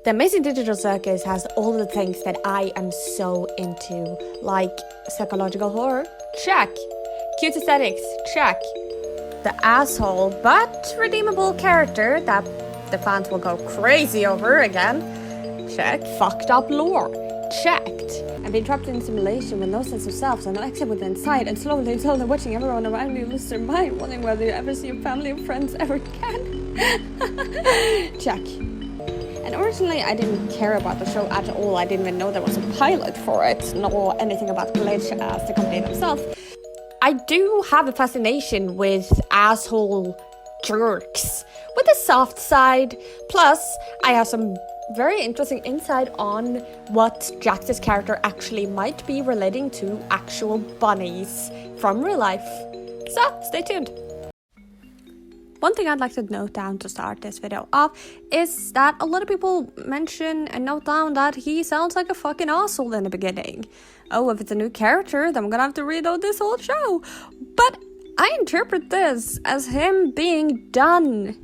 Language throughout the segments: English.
The Amazing Digital Circus has all the things that I am so into, like psychological horror, check. Cute aesthetics, check. The asshole but redeemable character that the fans will go crazy over again, check. Fucked up lore, checked. And being trapped in a simulation with no sense of self and no exit within sight, and slowly watching everyone around you lose their mind, wondering whether you ever see your family and friends ever again. Check. And originally I didn't care about the show at all. I didn't even know there was a pilot for it, nor anything about Glitch as the company themselves. I do have a fascination with asshole jerks, with a soft side. Plus, I have some very interesting insight on what Jax's character actually might be relating to actual bunnies from real life. So, stay tuned. One thing I'd like to note down to start this video off is that a lot of people mention and note down that he sounds like a fucking asshole in the beginning. Oh, if it's a new character, then I'm gonna have to reload this whole show. But I interpret this as him being done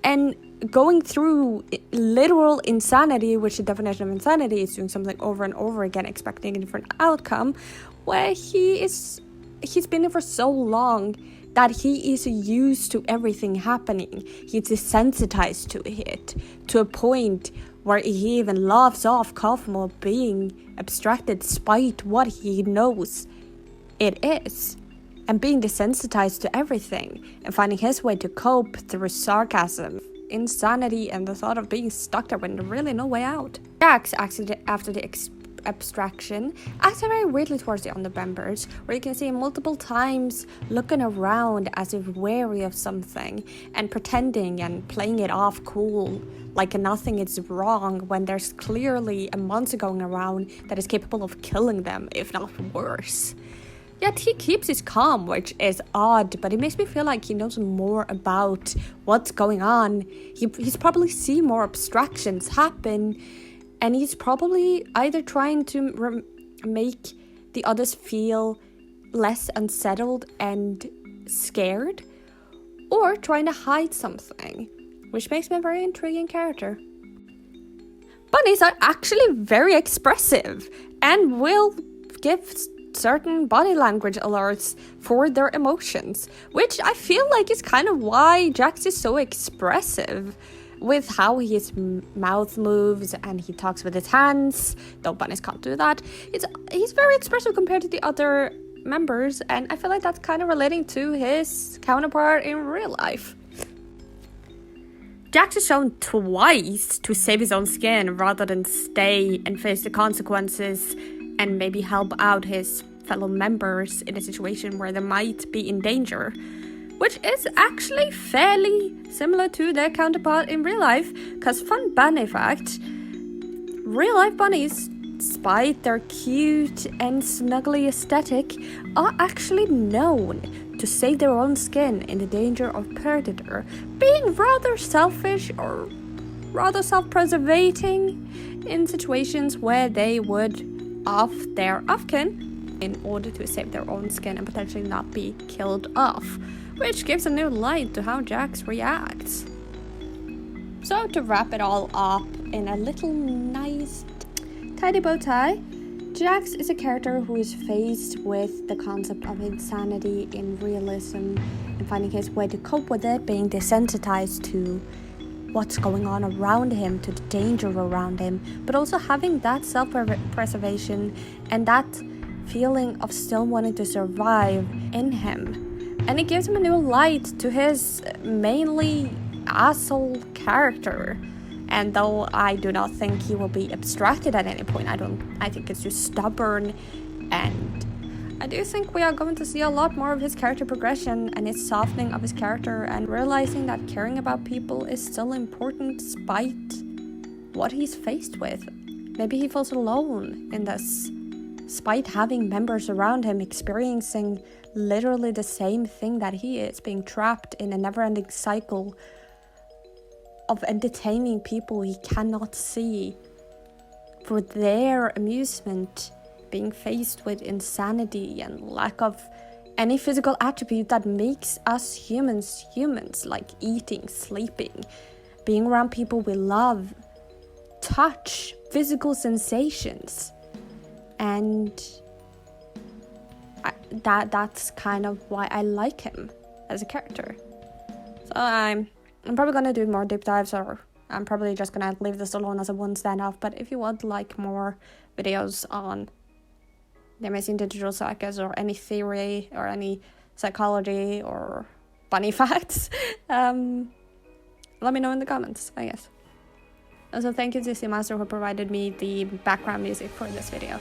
and going through literal insanity, which the definition of insanity is doing something over and over again, expecting a different outcome, where he's been there for so long that he is used to everything happening. He's desensitized to it, to a point where he even laughs off Kaufmo being abstracted despite what he knows it is. And being desensitized to everything, and finding his way to cope through sarcasm, insanity, and the thought of being stuck there with really no way out. Jax, after the abstraction, acts very weirdly towards the other members, where you can see him multiple times looking around as if wary of something and pretending and playing it off cool, like nothing is wrong, when there's clearly a monster going around that is capable of killing them, if not worse. Yet he keeps his calm, which is odd, but it makes me feel like he knows more about what's going on. He's probably seen more abstractions happen, and he's probably either trying to make the others feel less unsettled and scared, or trying to hide something, which makes him a very intriguing character. Bunnies are actually very expressive and will give certain body language alerts for their emotions, which I feel like is kind of why Jax is so expressive with how his mouth moves and he talks with his hands, though bunnies can't do that. He's very expressive compared to the other members, and I feel like that's kind of relating to his counterpart in real life. Jax is shown twice to save his own skin rather than stay and face the consequences and maybe help out his fellow members in a situation where they might be in danger, which is actually fairly similar to their counterpart in real life, because fun bunny fact, real life bunnies, despite their cute and snuggly aesthetic, are actually known to save their own skin in the danger of predator, being rather selfish or rather self-preservating in situations where they would off their offkin in order to save their own skin and potentially not be killed off, which gives a new light to how Jax reacts. So to wrap it all up in a little nice tidy bow tie, Jax is a character who is faced with the concept of insanity in realism and finding his way to cope with it, being desensitized to what's going on around him, to the danger around him, but also having that self-preservation and that feeling of still wanting to survive in him. And it gives him a new light to his mainly asshole character. And though I do not think he will be abstracted at any point, I think it's just stubborn, and I do think we are going to see a lot more of his character progression and his softening of his character and realizing that caring about people is still important despite what he's faced with. Maybe he feels alone in this, despite having members around him experiencing literally the same thing that he is, being trapped in a never-ending cycle of entertaining people he cannot see for their amusement, being faced with insanity and lack of any physical attribute that makes us humans, like eating, sleeping, being around people we love, touch, physical sensations. And that's kind of why I like him as a character. So I'm probably gonna do more deep dives, or I'm probably just gonna leave this alone as a one standoff. But if you would like more videos on the Amazing Digital Circus, or any theory, or any psychology, or funny facts, let me know in the comments, I guess. Also, thank you to Seamaster who provided me the background music for this video.